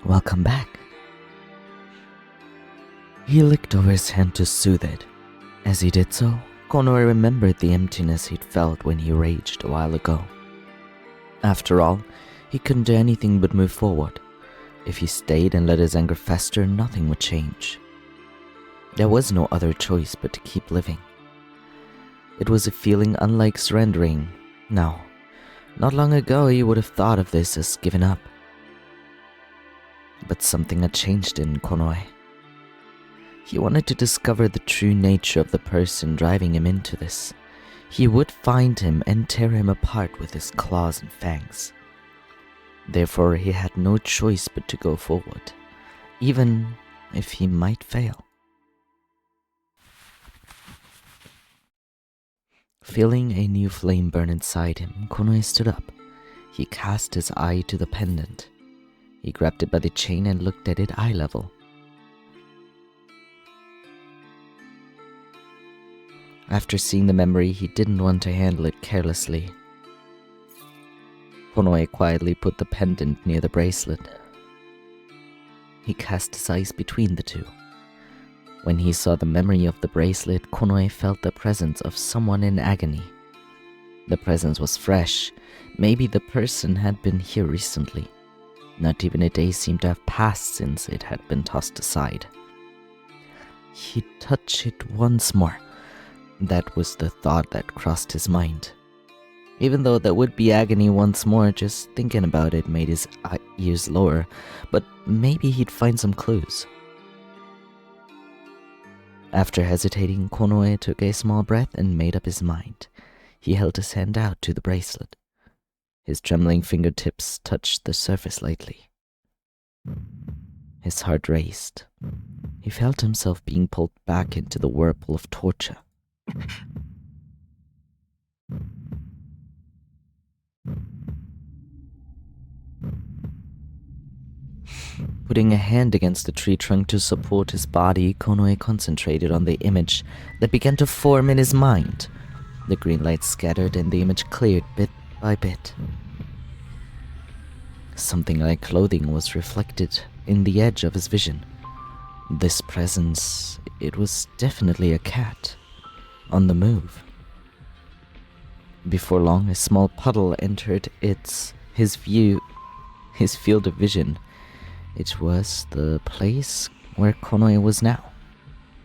Welcome back. He licked over his hand to soothe it. As he did so, Konoe remembered the emptiness he'd felt when he raged a while ago. After all, he couldn't do anything but move forward. If he stayed and let his anger fester, nothing would change. There was no other choice but to keep living. It was a feeling unlike surrendering. No, not long ago he would have thought of this as giving up. But something had changed in Konoe. He wanted to discover the true nature of the person driving him into this. He would find him and tear him apart with his claws and fangs. Therefore, he had no choice but to go forward, even if he might fail. Feeling a new flame burn inside him, Konoe stood up. He cast his eye to the pendant. He grabbed it by the chain and looked at it eye level. After seeing the memory, he didn't want to handle it carelessly. Konoe quietly put the pendant near the bracelet. He cast his eyes between the two. When he saw the memory of the bracelet, Konoe felt the presence of someone in agony. The presence was fresh. Maybe the person had been here recently. Not even a day seemed to have passed since it had been tossed aside. He'd touch it once more. That was the thought that crossed his mind. Even though that would be agony once more, just thinking about it made his ears lower, but maybe he'd find some clues. After hesitating, Konoe took a small breath and made up his mind. He held his hand out to the bracelet. His trembling fingertips touched the surface lightly. His heart raced. He felt himself being pulled back into the whirlpool of torture. Putting a hand against the tree trunk to support his body, Konoe concentrated on the image that began to form in his mind. The green light scattered and the image cleared bit by bit. Something like clothing was reflected in the edge of his vision. This presence, it was definitely a cat, on the move. Before long, a small puddle entered his field of vision. It was the place where Konoe was now.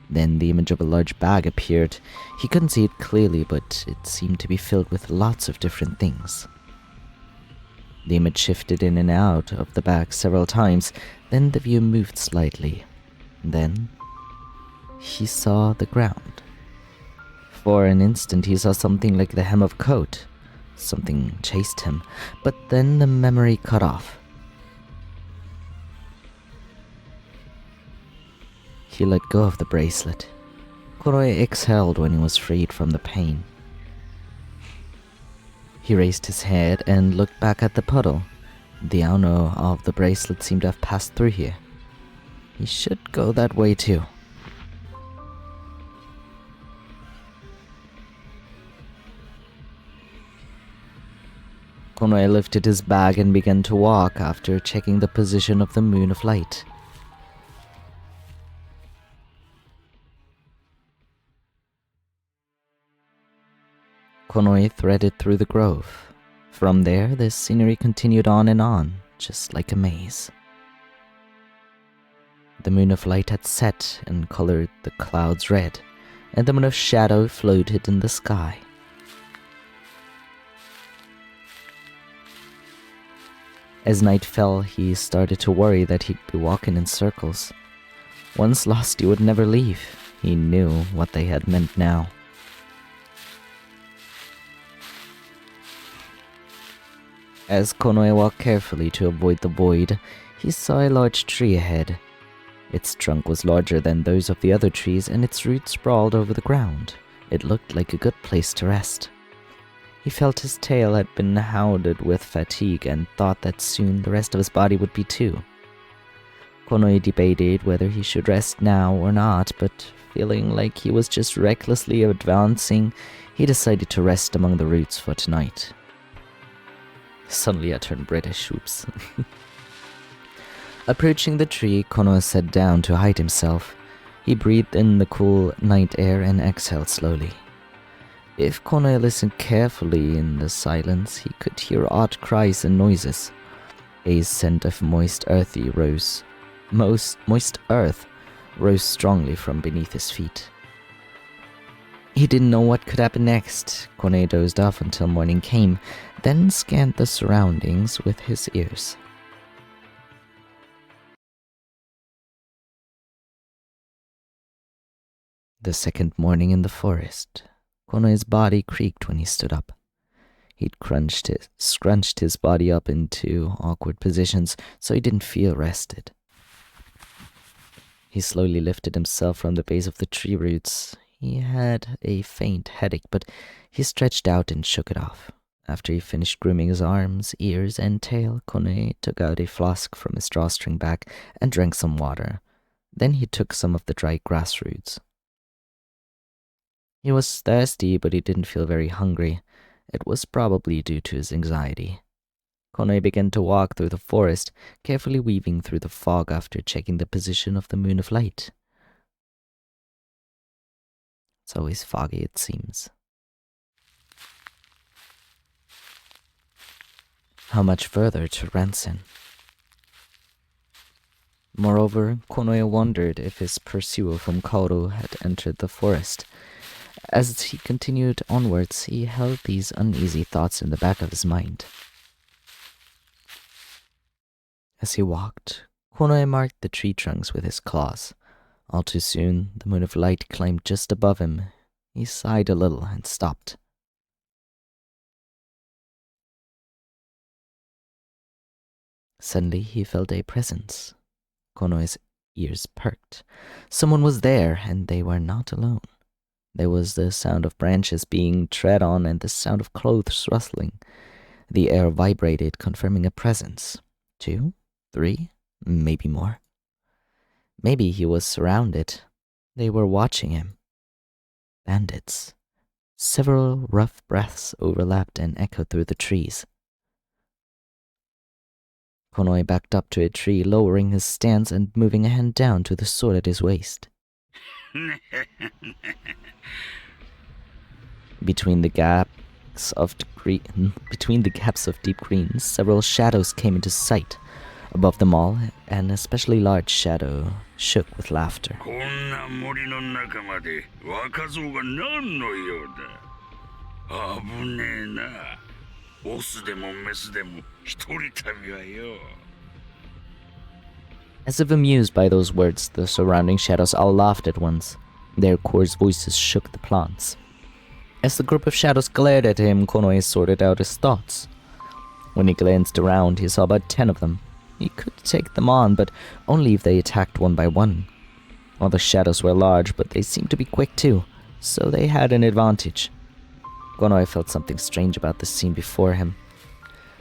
Then the image of a large bag appeared. He couldn't see it clearly, but it seemed to be filled with lots of different things. The image shifted in and out of the bag several times, then the view moved slightly. Then he saw the ground. For an instant he saw something like the hem of a coat. Something chased him, but then the memory cut off. He let go of the bracelet. Konoe exhaled when he was freed from the pain. He raised his head and looked back at the puddle. The owner of the bracelet seemed to have passed through here. He should go that way too. Konoe lifted his bag and began to walk after checking the position of the moon of light. Konoe threaded through the grove. From there, the scenery continued on and on, just like a maze. The moon of light had set and colored the clouds red, and the moon of shadow floated in the sky. As night fell, he started to worry that he'd be walking in circles. Once lost, he would never leave. He knew what they had meant now. As Konoe walked carefully to avoid the void, he saw a large tree ahead. Its trunk was larger than those of the other trees, and its roots sprawled over the ground. It looked like a good place to rest. He felt his tail had been hounded with fatigue and thought that soon the rest of his body would be too. Konoe debated whether he should rest now or not, but feeling like he was just recklessly advancing, he decided to rest among the roots for tonight. Suddenly I turned British, oops. Approaching the tree, Konoe sat down to hide himself. He breathed in the cool night air and exhaled slowly. If Konoe listened carefully in the silence, he could hear odd cries and noises. A scent of moist earth rose strongly from beneath his feet. He didn't know what could happen next. Konoe dozed off until morning came, then scanned the surroundings with his ears. The second morning in the forest, Konoe's body creaked when he stood up. He'd scrunched his body up into awkward positions so he didn't feel rested. He slowly lifted himself from the base of the tree roots. He had a faint headache, but he stretched out and shook it off. After he finished grooming his arms, ears, and tail, Konoe took out a flask from his drawstring bag and drank some water. Then he took some of the dry grass roots. He was thirsty, but he didn't feel very hungry. It was probably due to his anxiety. Konoe began to walk through the forest, carefully weaving through the fog after checking the position of the moon of light. It's always foggy, it seems. How much further to Ransen? Moreover, Konoe wondered if his pursuer from Kaoru had entered the forest. As he continued onwards, he held these uneasy thoughts in the back of his mind. As he walked, Konoe marked the tree trunks with his claws. All too soon, the moon of light climbed just above him. He sighed a little and stopped. Suddenly, he felt a presence. Konoe's ears perked. Someone was there, and they were not alone. There was the sound of branches being tread on and the sound of clothes rustling. The air vibrated, confirming a presence. 2, 3, maybe more. Maybe he was surrounded. They were watching him. Bandits. Several rough breaths overlapped and echoed through the trees. Konoe backed up to a tree, lowering his stance and moving a hand down to the sword at his waist. Between the gaps of deep green, several shadows came into sight. Above them all, an especially large shadow shook with laughter. As if amused by those words, the surrounding shadows all laughed at once. Their coarse voices shook the plants. As the group of shadows glared at him, Konoe sorted out his thoughts. When he glanced around, he saw about 10 of them. He could take them on, but only if they attacked one by one. All the shadows were large, but they seemed to be quick too, so they had an advantage. Konoe felt something strange about the scene before him.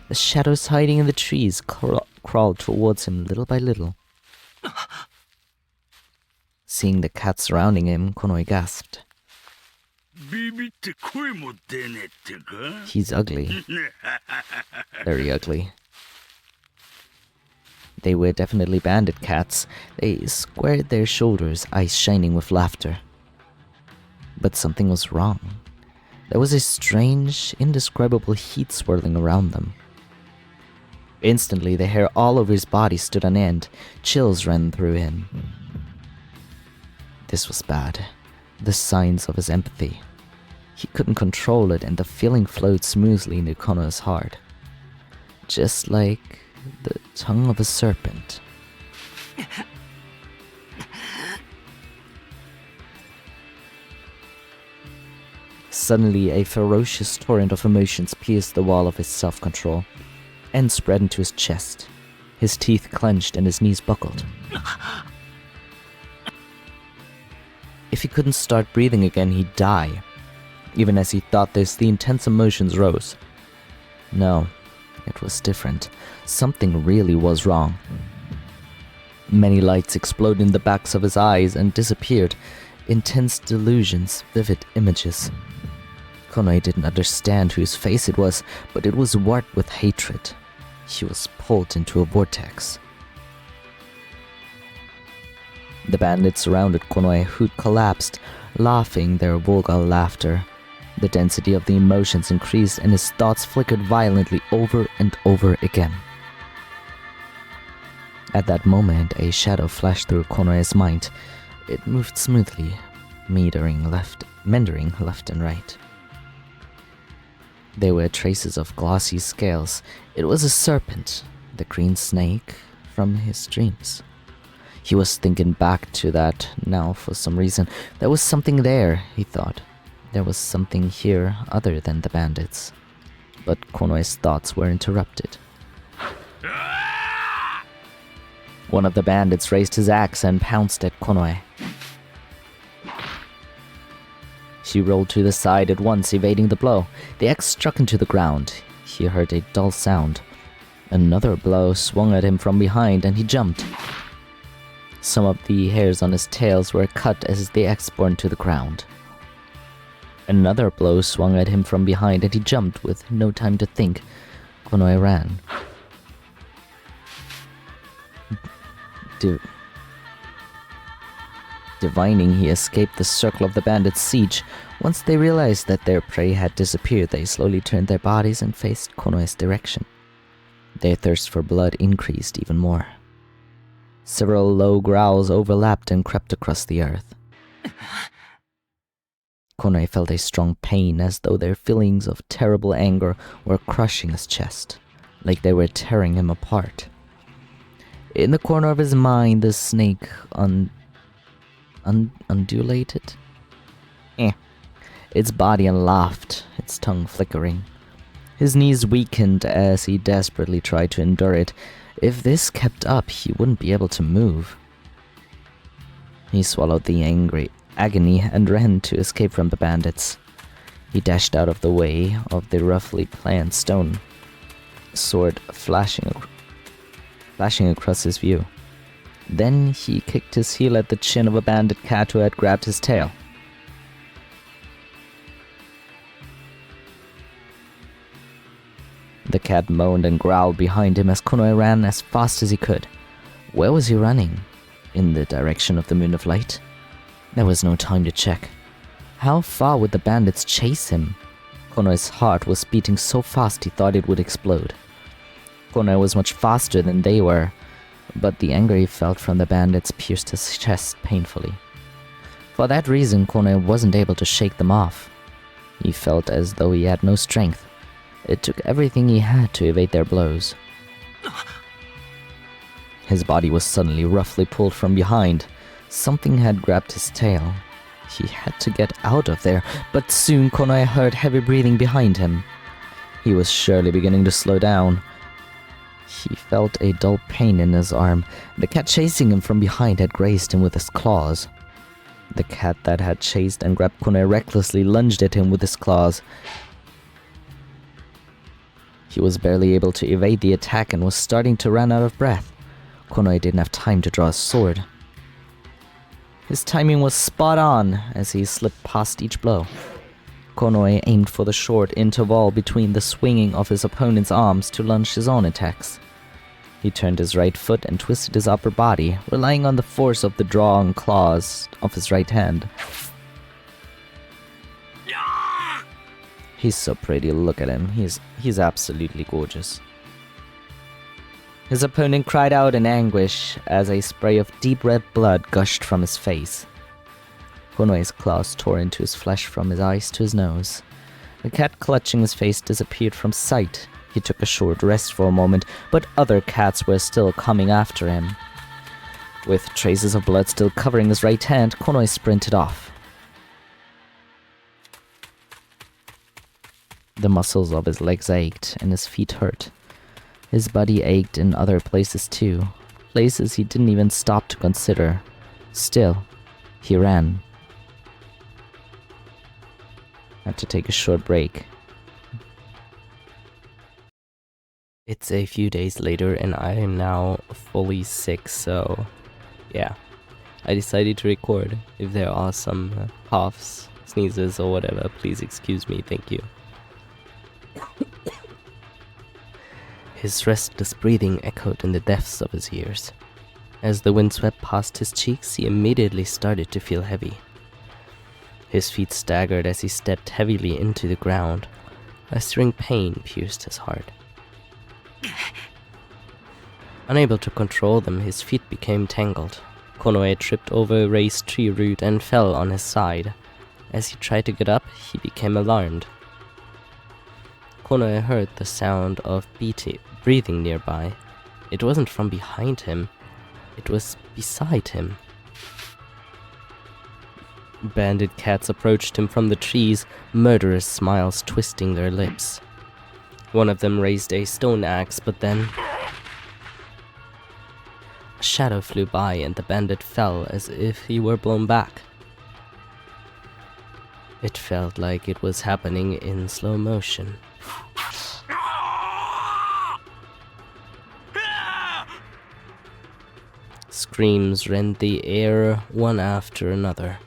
The shadows hiding in the trees crawled towards him little by little. Seeing the cat surrounding him, Konoe gasped. He's ugly. Very ugly. They were definitely bandit cats. They squared their shoulders, eyes shining with laughter. But something was wrong. There was a strange, indescribable heat swirling around them. Instantly, the hair all over his body stood on end. Chills ran through him. This was bad. The signs of his empathy. He couldn't control it, and the feeling flowed smoothly into Konoe's heart. Just like the tongue of a serpent. Suddenly, a ferocious torrent of emotions pierced the wall of his self-control and spread into his chest. His teeth clenched and his knees buckled. If he couldn't start breathing again, he'd die. Even as he thought this, the intense emotions rose. No, it was different. Something really was wrong. Many lights exploded in the backs of his eyes and disappeared. Intense delusions, vivid images. Konoe didn't understand whose face it was, but it was warped with hatred. He was pulled into a vortex. The bandits surrounded Konoe, who'd collapsed, laughing their vulgar laughter. The density of the emotions increased and his thoughts flickered violently over and over again. At that moment, a shadow flashed through Konoe's mind. It moved smoothly, meandering left and right. There were traces of glossy scales. It was a serpent, the green snake from his dreams. He was thinking back to that now for some reason. There was something there, he thought. There was something here other than the bandits. But Konoe's thoughts were interrupted. One of the bandits raised his axe and pounced at Konoe. She rolled to the side at once, evading the blow. The axe struck into the ground. He heard a dull sound. Another blow swung at him from behind, and he jumped. Some of the hairs on his tails were cut as the axe burned to the ground. Another blow swung at him from behind, and he jumped with no time to think. Konoe ran. Divining he escaped the circle of the bandits' siege. Once they realized that their prey had disappeared, they slowly turned their bodies and faced Konoe's direction. Their thirst for blood increased even more. Several low growls overlapped and crept across the earth. Konoe felt a strong pain, as though their feelings of terrible anger were crushing his chest, like they were tearing him apart. In the corner of his mind, the snake undulated. Its body and laughed, its tongue flickering. His knees weakened as he desperately tried to endure it. If this kept up, he wouldn't be able to move. He swallowed the agony and ran to escape from the bandits. He dashed out of the way of the roughly planned stone sword flashing across his view. Then he kicked his heel at the chin of a bandit cat who had grabbed his tail. The cat moaned and growled behind him as Konoe ran as fast as he could. Where was he running? In the direction of the Moon of Light? There was no time to check. How far would the bandits chase him? Konoe's heart was beating so fast he thought it would explode. Konoe was much faster than they were, but the anger he felt from the bandits pierced his chest painfully. For that reason, Konoe wasn't able to shake them off. He felt as though he had no strength. It took everything he had to evade their blows. His body was suddenly roughly pulled from behind. Something had grabbed his tail. He had to get out of there, but soon Konoe heard heavy breathing behind him. He was surely beginning to slow down. He felt a dull pain in his arm. The cat chasing him from behind had grazed him with his claws. The cat that had chased and grabbed Konoe recklessly lunged at him with his claws. He was barely able to evade the attack and was starting to run out of breath. Konoe didn't have time to draw his sword. His timing was spot on as he slipped past each blow. Konoe aimed for the short interval between the swinging of his opponent's arms to launch his own attacks. He turned his right foot and twisted his upper body, relying on the force of the drawn claws of his right hand. He's so pretty, look at him. He's absolutely gorgeous. His opponent cried out in anguish as a spray of deep red blood gushed from his face. Konoe's claws tore into his flesh from his eyes to his nose. The cat clutching his face disappeared from sight. He took a short rest for a moment, but other cats were still coming after him. With traces of blood still covering his right hand, Konoe sprinted off. The muscles of his legs ached and his feet hurt. His body ached in other places too, places he didn't even stop to consider. Still, he ran. Had to take a short break. It's a few days later and I am now fully sick, so yeah. I decided to record. If there are some coughs, sneezes or whatever, please excuse me, thank you. His restless breathing echoed in the depths of his ears. As the wind swept past his cheeks, he immediately started to feel heavy. His feet staggered as he stepped heavily into the ground. A searing pain pierced his heart. Unable to control them, his feet became tangled. Konoe tripped over a raised tree root and fell on his side. As he tried to get up, he became alarmed. Konoe heard the sound of breathing nearby. It wasn't from behind him, it was beside him. Banded cats approached him from the trees, murderous smiles twisting their lips. One of them raised a stone axe, but then a shadow flew by and the bandit fell as if he were blown back. It felt like it was happening in slow motion. Screams rent the air, one after another.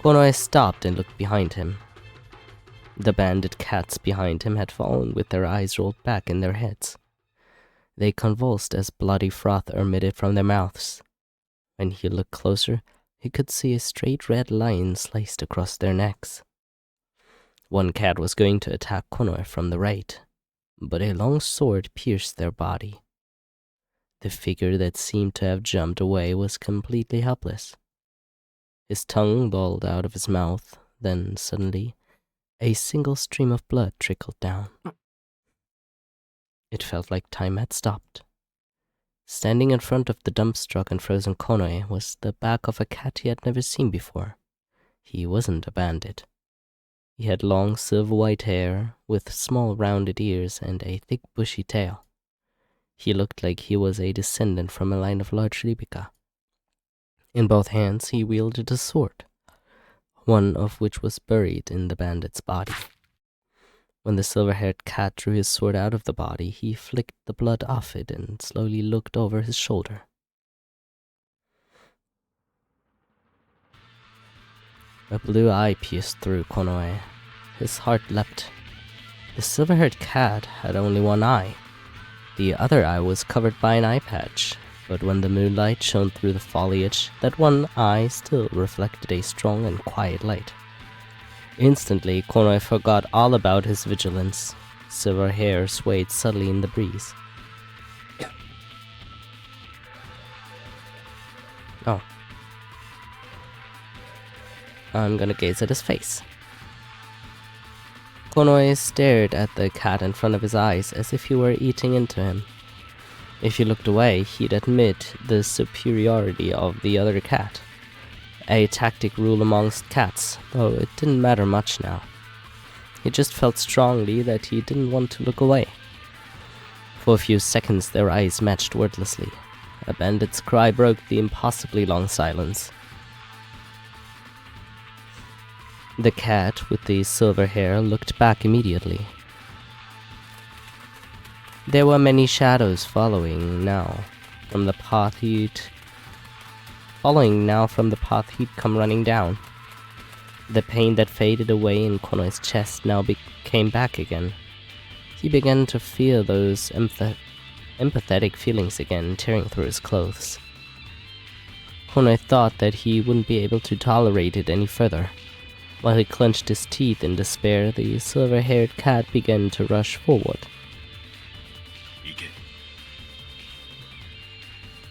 Konoe stopped and looked behind him. The bandit cats behind him had fallen with their eyes rolled back in their heads. They convulsed as bloody froth emitted from their mouths. When he looked closer, he could see a straight red line sliced across their necks. One cat was going to attack Konoe from the right, but a long sword pierced their body. The figure that seemed to have jumped away was completely helpless. His tongue lolled out of his mouth, then suddenly, a single stream of blood trickled down. It felt like time had stopped. Standing in front of the dump-struck and frozen Konoe was the back of a cat he had never seen before. He wasn't a bandit. He had long silver-white hair, with small rounded ears and a thick bushy tail. He looked like he was a descendant from a line of large Libyca. In both hands he wielded a sword, one of which was buried in the bandit's body. When the silver-haired cat drew his sword out of the body, he flicked the blood off it and slowly looked over his shoulder. A blue eye pierced through Konoe. His heart leapt. The silver-haired cat had only one eye. The other eye was covered by an eye patch, but when the moonlight shone through the foliage, that one eye still reflected a strong and quiet light. Instantly, Konoe forgot all about his vigilance. Silver hair swayed subtly in the breeze. Oh. I'm gonna gaze at his face. Konoe stared at the cat in front of his eyes as if he were eating into him. If he looked away, he'd admit the superiority of the other cat. A tactic rule amongst cats, though it didn't matter much now. He just felt strongly that he didn't want to look away. For a few seconds their eyes matched wordlessly. A bandit's cry broke the impossibly long silence. The cat with the silver hair looked back immediately. There were many shadows following now from the path he'd come running down. The pain that faded away in Konoe's chest now came back again. He began to feel those empathetic feelings again tearing through his clothes. Konoe thought that he wouldn't be able to tolerate it any further. While he clenched his teeth in despair, the silver-haired cat began to rush forward.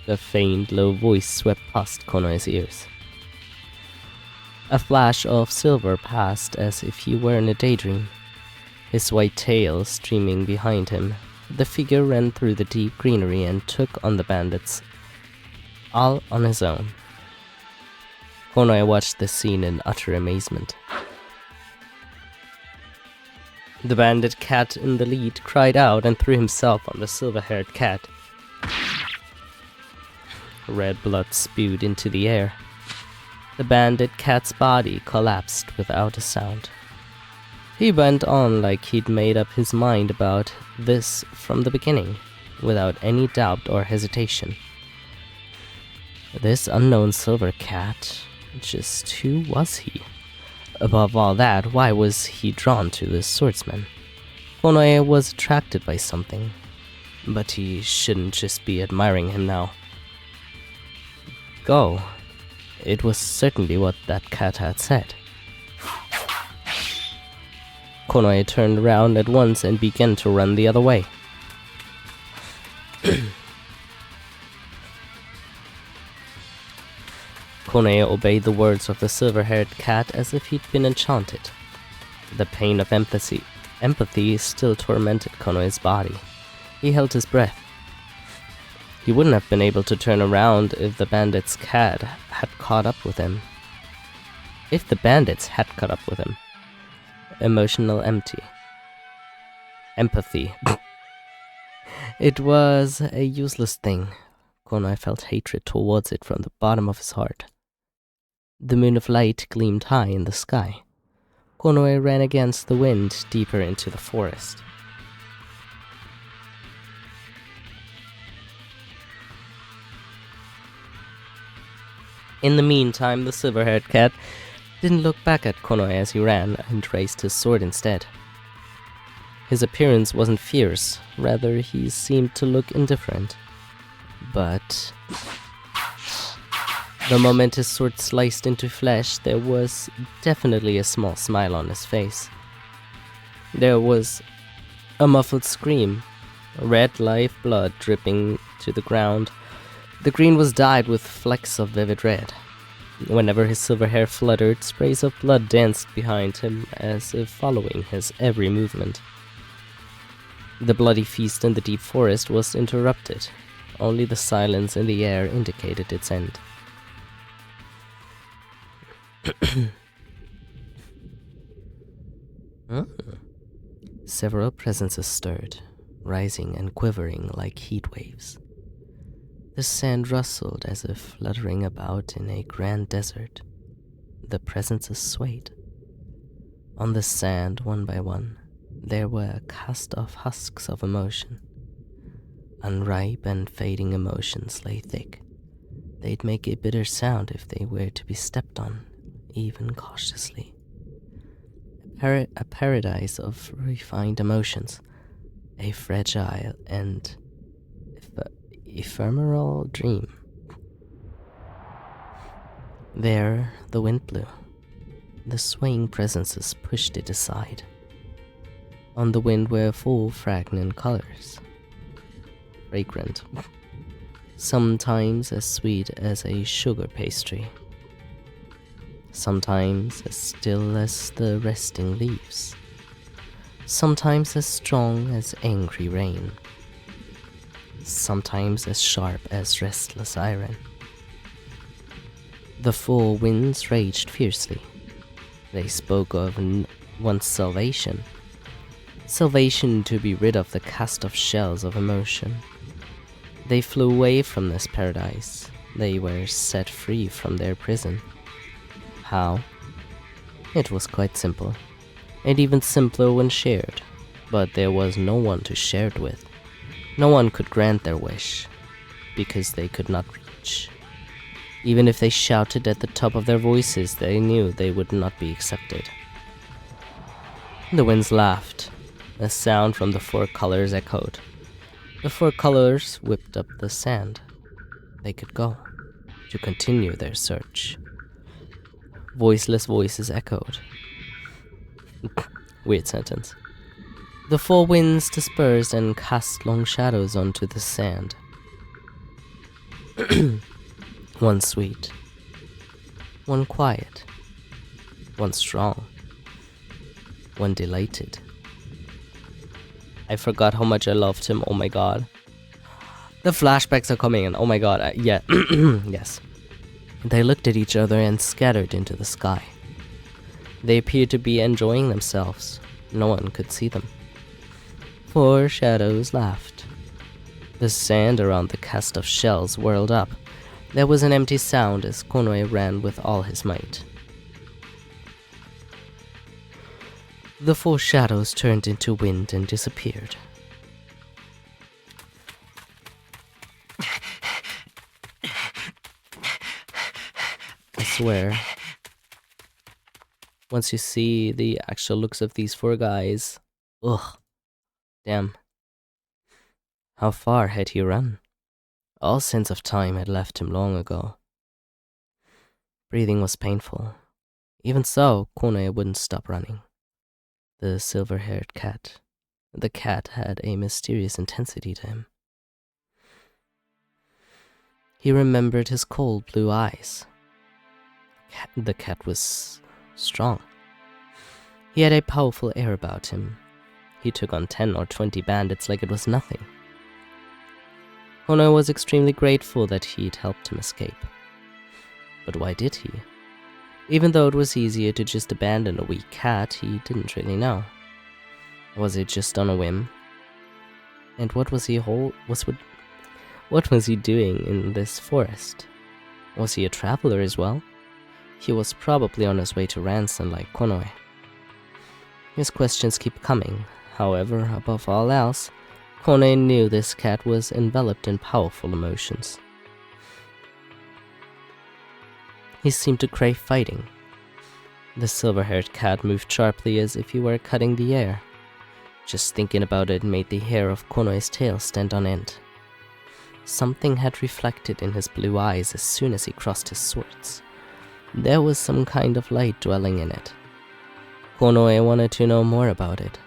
A faint, low voice swept past Konoe's ears. A flash of silver passed as if he were in a daydream. His white tail streaming behind him, the figure ran through the deep greenery and took on the bandits, all on his own. Konoe watched the scene in utter amazement. The bandit cat in the lead cried out and threw himself on the silver-haired cat. Red blood spewed into the air. The bandit cat's body collapsed without a sound. He went on like he'd made up his mind about this from the beginning, without any doubt or hesitation. This unknown silver cat, just who was he? Above all that, why was he drawn to this swordsman? Konoe was attracted by something, but he shouldn't just be admiring him now. go. It was certainly what that cat had said. Konoe turned around at once and began to run the other way. Konoe obeyed the words of the silver-haired cat as if he'd been enchanted. The pain of empathy still tormented Konoe's body. He held his breath. He wouldn't have been able to turn around if the bandit's cat had caught up with him. Emotional empathy. It was a useless thing. Konoe felt hatred towards it from the bottom of his heart. The moon of light gleamed high in the sky. Konoe ran against the wind deeper into the forest. In the meantime, the silver-haired cat didn't look back at Konoe as he ran and raised his sword instead. His appearance wasn't fierce, rather he seemed to look indifferent. But the moment his sword sliced into flesh, there was definitely a small smile on his face. There was a muffled scream, red live blood dripping to the ground. The green was dyed with flecks of vivid red. Whenever his silver hair fluttered, sprays of blood danced behind him as if following his every movement. The bloody feast in the deep forest was interrupted. Only the silence in the air indicated its end. Several presences stirred, rising and quivering like heat waves. The sand rustled as if fluttering about in a grand desert. The presences swayed. On the sand, one by one, there were cast-off husks of emotion. Unripe and fading emotions lay thick. They'd make a bitter sound if they were to be stepped on, even cautiously. A paradise of refined emotions, a fragile and ephemeral dream. There, the wind blew. The swaying presences pushed it aside. On the wind were full fragrant colors. Fragrant. Sometimes as sweet as a sugar pastry. Sometimes as still as the resting leaves. Sometimes as strong as angry rain. Sometimes as sharp as restless iron. The four winds raged fiercely. They spoke of one's salvation. Salvation to be rid of the cast-off shells of emotion. They flew away from this paradise. They were set free from their prison. How? It was quite simple, and even simpler when shared, but there was no one to share it with. No one could grant their wish, because they could not reach. Even if they shouted at the top of their voices, they knew they would not be accepted. The winds laughed. A sound from the four colors echoed. The four colors whipped up the sand. They could go, to continue their search. Voiceless voices echoed. Weird sentence. The four winds dispersed and cast long shadows onto the sand. One sweet, one quiet, one strong, one delighted. I forgot how much I loved him, oh my god. The flashbacks are coming in, oh my god, yeah, yes. They looked at each other and scattered into the sky. They appeared to be enjoying themselves. No one could see them. Four shadows laughed. The sand around the cast-off shells whirled up. There was an empty sound as Konoe ran with all his might. The four shadows turned into wind and disappeared. I swear, once you see the actual looks of these four guys, ugh, damn. How far had he run? All sense of time had left him long ago. Breathing was painful. Even so, Konoe wouldn't stop running. The silver-haired cat. The cat had a mysterious intensity to him. He remembered his cold blue eyes. The cat was strong. He had a powerful air about him. He took on 10 or 20 bandits like it was nothing. Konoe was extremely grateful that he'd helped him escape. But why did he? Even though it was easier to just abandon a weak cat, he didn't really know. Was it just on a whim? And what was he doing in this forest? Was he a traveler as well? He was probably on his way to ransom like Konoe. His questions keep coming. However, above all else, Konoe knew this cat was enveloped in powerful emotions. He seemed to crave fighting. The silver-haired cat moved sharply as if he were cutting the air. Just thinking about it made the hair of Konoe's tail stand on end. Something had reflected in his blue eyes as soon as he crossed his swords. There was some kind of light dwelling in it. Konoe wanted to know more about it.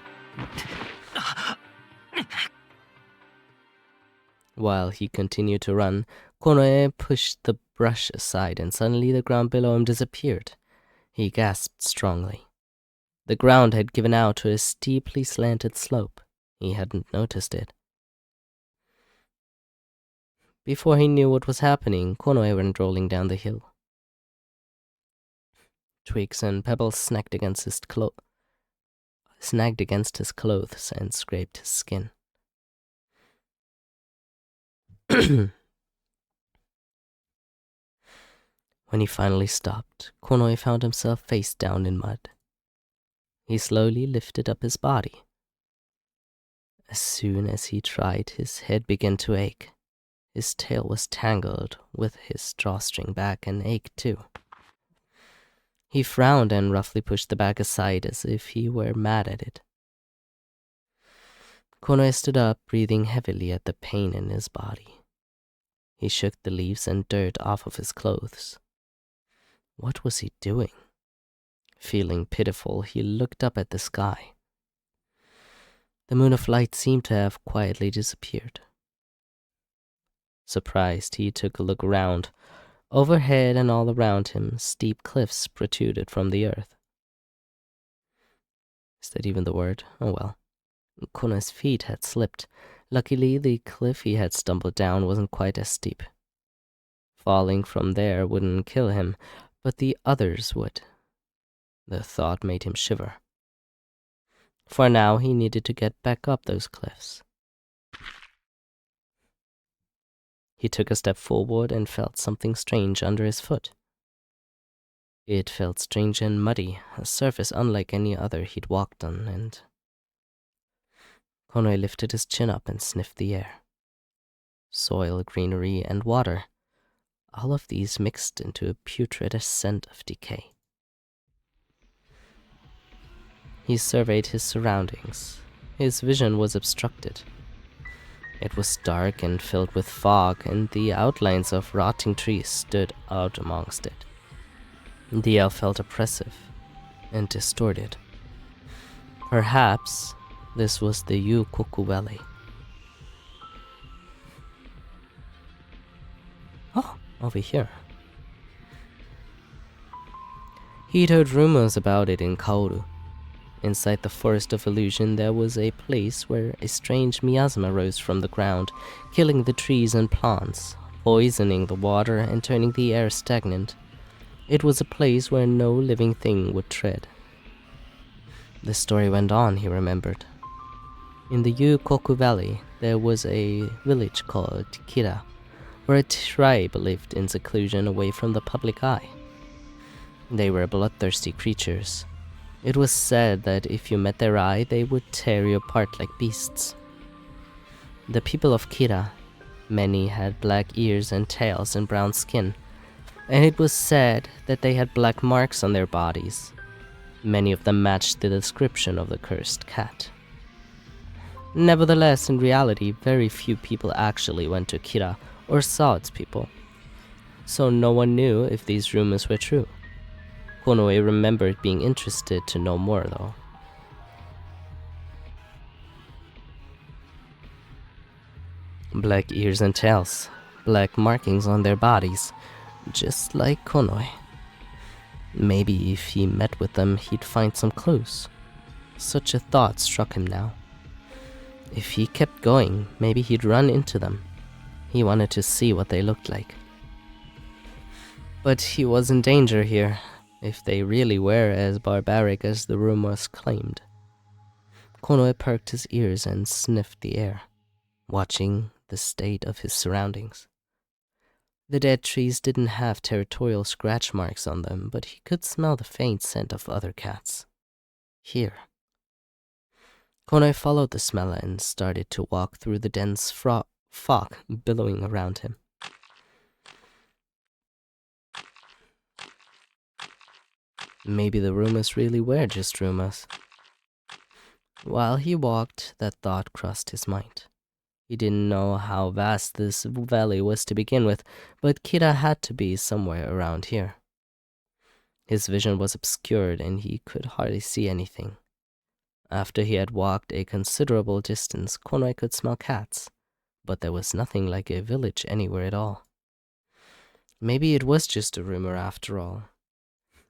While he continued to run, Konoe pushed the brush aside and suddenly the ground below him disappeared. He gasped strongly. The ground had given out to a steeply slanted slope. He hadn't noticed it. Before he knew what was happening, Konoe went rolling down the hill. Twigs and pebbles snagged against his clothes and scraped his skin. When he finally stopped, Konoe found himself face down in mud. He slowly lifted up his body. As soon as he tried, his head began to ache. His tail was tangled with his drawstring bag and ached too. He frowned and roughly pushed the bag aside as if he were mad at it. Konoe stood up, breathing heavily at the pain in his body. He shook the leaves and dirt off of his clothes. What was he doing? Feeling pitiful, he looked up at the sky. The moon of light seemed to have quietly disappeared. Surprised, he took a look around. Overhead and all around him, steep cliffs protruded from the earth. Is that even the word? Oh well. Konoe's feet had slipped. Luckily, the cliff he had stumbled down wasn't quite as steep. Falling from there wouldn't kill him, but the others would. The thought made him shiver. For now, he needed to get back up those cliffs. He took a step forward and felt something strange under his foot. It felt strange and muddy, a surface unlike any other he'd walked on, and Konoe lifted his chin up and sniffed the air. Soil, greenery, and water, all of these mixed into a putrid scent of decay. He surveyed his surroundings. His vision was obstructed. It was dark and filled with fog, and the outlines of rotting trees stood out amongst it. The air felt oppressive and distorted. Perhaps this was the Yukoku Valley. Oh, over here. He'd heard rumors about it in Kaoru. Inside the Forest of Illusion, there was a place where a strange miasma rose from the ground, killing the trees and plants, poisoning the water and turning the air stagnant. It was a place where no living thing would tread. The story went on, he remembered. In the Yukoku Valley, there was a village called Kira, where a tribe lived in seclusion away from the public eye. They were bloodthirsty creatures. It was said that if you met their eye, they would tear you apart like beasts. The people of Kira, many had black ears and tails and brown skin, and it was said that they had black marks on their bodies. Many of them matched the description of the cursed cat. Nevertheless, in reality, very few people actually went to Kira or saw its people. so no one knew if these rumors were true. Konoe remembered being interested to know more, though. Black ears and tails, black markings on their bodies, just like Konoe. Maybe if he met with them, he'd find some clues. Such a thought struck him now. If he kept going, maybe he'd run into them. He wanted to see what they looked like. But he was in danger here, if they really were as barbaric as the rumors claimed. Konoe perked his ears and sniffed the air, watching the state of his surroundings. The dead trees didn't have territorial scratch marks on them, but he could smell the faint scent of other cats. Here. Konoe followed the smell and started to walk through the dense fog billowing around him. Maybe the rumors really were just rumors. While he walked, that thought crossed his mind. He didn't know how vast this valley was to begin with, but Kira had to be somewhere around here. His vision was obscured and he could hardly see anything. After he had walked a considerable distance, Konoe could smell cats, but there was nothing like a village anywhere at all. Maybe it was just a rumor after all.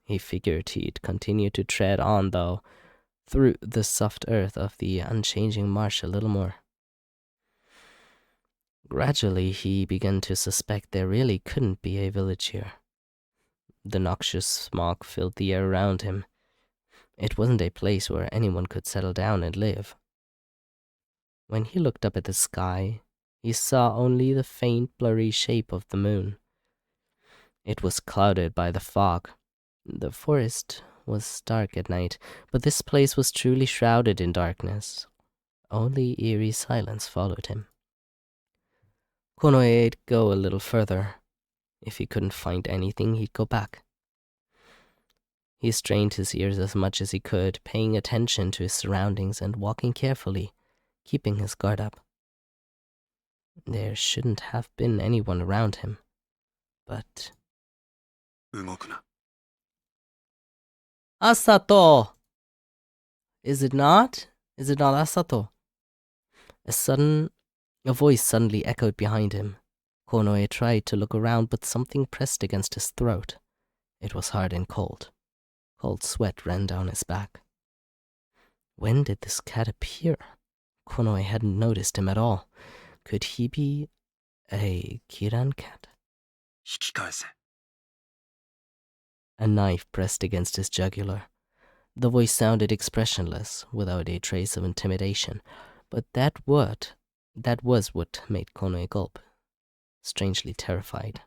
He figured he'd continue to tread on, though, through the soft earth of the unchanging marsh a little more. Gradually, he began to suspect there really couldn't be a village here. The noxious smog filled the air around him. It wasn't a place where anyone could settle down and live. When he looked up at the sky, he saw only the faint, blurry shape of the moon. It was clouded by the fog. The forest was dark at night, but this place was truly shrouded in darkness. Only eerie silence followed him. Konoe'd go a little further. If he couldn't find anything, he'd go back. He strained his ears as much as he could, paying attention to his surroundings and walking carefully, keeping his guard up. There shouldn't have been anyone around him, but... Asato! Is it not? Is it not Asato? A voice suddenly echoed behind him. Konoe tried to look around, but something pressed against his throat. It was hard and cold. Cold sweat ran down his back. When did this cat appear? Konoe hadn't noticed him at all. Could he be a Kiran cat? A knife pressed against his jugular. The voice sounded expressionless, without a trace of intimidation, but that was what made Konoe gulp, strangely terrified.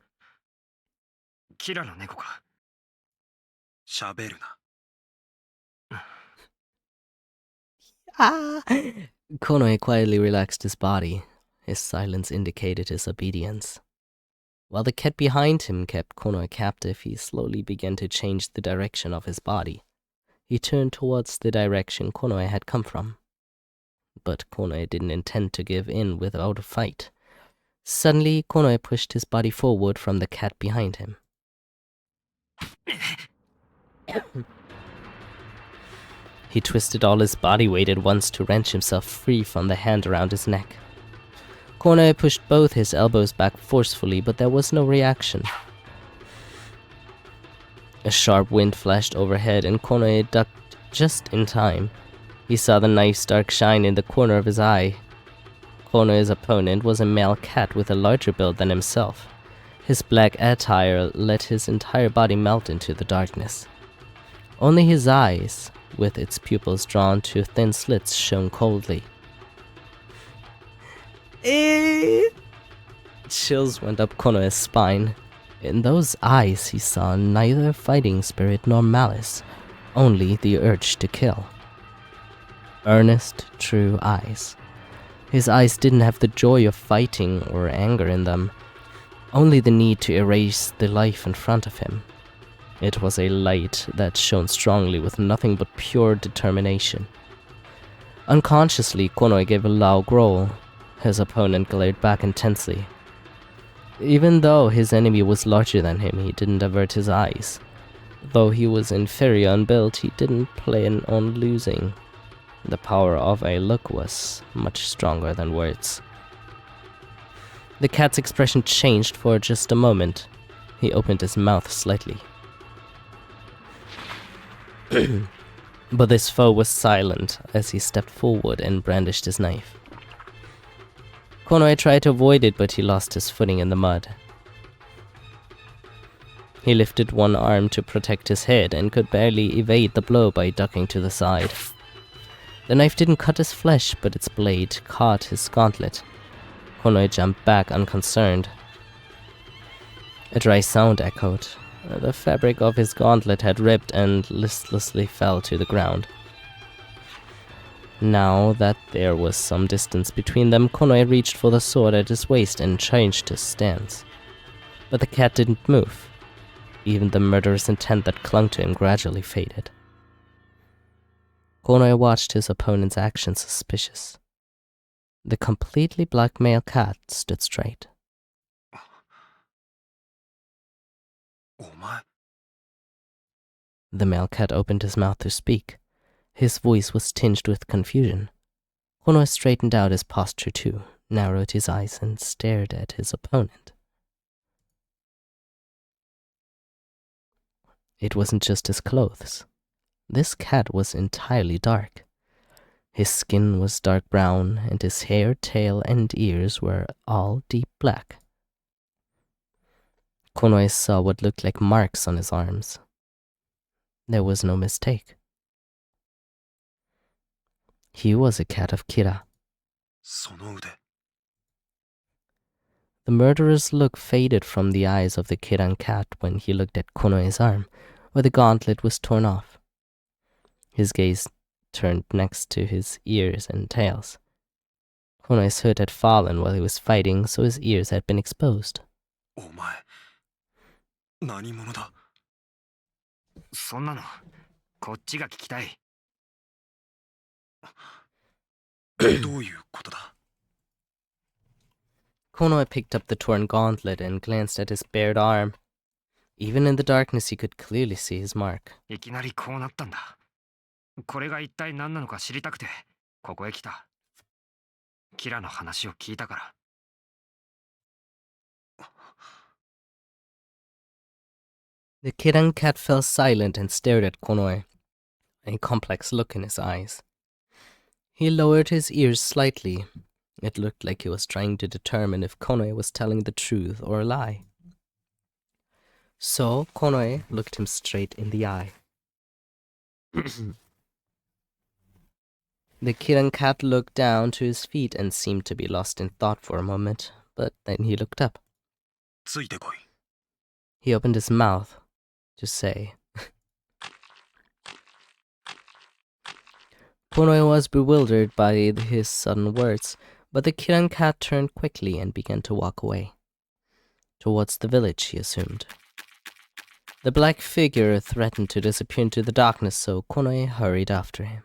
Konoe quietly relaxed his body. His silence indicated his obedience. While the cat behind him kept Konoe captive, he slowly began to change the direction of his body. He turned towards the direction Konoe had come from. But Konoe didn't intend to give in without a fight. Suddenly, Konoe pushed his body forward from the cat behind him. He twisted all his body weight at once to wrench himself free from the hand around his neck. Konoe pushed both his elbows back forcefully, but there was no reaction. A sharp wind flashed overhead, and Konoe ducked just in time. He saw the knife's dark shine in the corner of his eye. Konoe's opponent was a male cat with a larger build than himself. His black attire let his entire body melt into the darkness. Only his eyes, with its pupils drawn to thin slits, shone coldly. Chills went up Konoe's spine. In those eyes he saw neither fighting spirit nor malice, only the urge to kill. Earnest, true eyes. His eyes didn't have the joy of fighting or anger in them, only the need to erase the life in front of him. It was a light that shone strongly with nothing but pure determination. Unconsciously, Konoe gave a loud growl. His opponent glared back intensely. Even though his enemy was larger than him, he didn't avert his eyes. Though he was inferior in build, he didn't plan on losing. The power of a look was much stronger than words. The cat's expression changed for just a moment. He opened his mouth slightly. But this foe was silent as he stepped forward and brandished his knife. Konoe tried to avoid it, but he lost his footing in the mud. He lifted one arm to protect his head and could barely evade the blow by ducking to the side. The knife didn't cut his flesh, but its blade caught his gauntlet. Konoe jumped back unconcerned. A dry sound echoed. The fabric of his gauntlet had ripped and listlessly fell to the ground. Now that there was some distance between them, Konoe reached for the sword at his waist and changed his stance. But the cat didn't move. Even the murderous intent that clung to him gradually faded. Konoe watched his opponent's actions suspicious. The completely black male cat stood straight. The male cat opened his mouth to speak. His voice was tinged with confusion. Konoe straightened out his posture too, narrowed his eyes, and stared at his opponent. It wasn't just his clothes. This cat was entirely dark. His skin was dark brown, and his hair, tail, and ears were all deep black. Konoe saw what looked like marks on his arms. There was no mistake. He was a cat of Kira. The murderous look faded from the eyes of the Kiran cat when he looked at Konoe's arm, where the gauntlet was torn off. His gaze turned next to his ears and tails. Konoe's hood had fallen while he was fighting, so his ears had been exposed. Konoe picked up the torn gauntlet and glanced at his bared arm. Even in the darkness, he could clearly see his mark. いきなりこうなったんだ。これが一体何なのか知りたくて、ここへ来た。キラの話を聞いたから。The Kiran cat fell silent and stared at Konoe, a complex look in his eyes. He lowered his ears slightly. It looked like he was trying to determine if Konoe was telling the truth or a lie. So Konoe looked him straight in the eye. The Kiran cat looked down to his feet and seemed to be lost in thought for a moment, but then he looked up. ついてこい。 He opened his mouth to say. Konoe was bewildered by his sudden words, but the Kiran cat turned quickly and began to walk away. Towards the village, he assumed. The black figure threatened to disappear into the darkness, so Konoe hurried after him.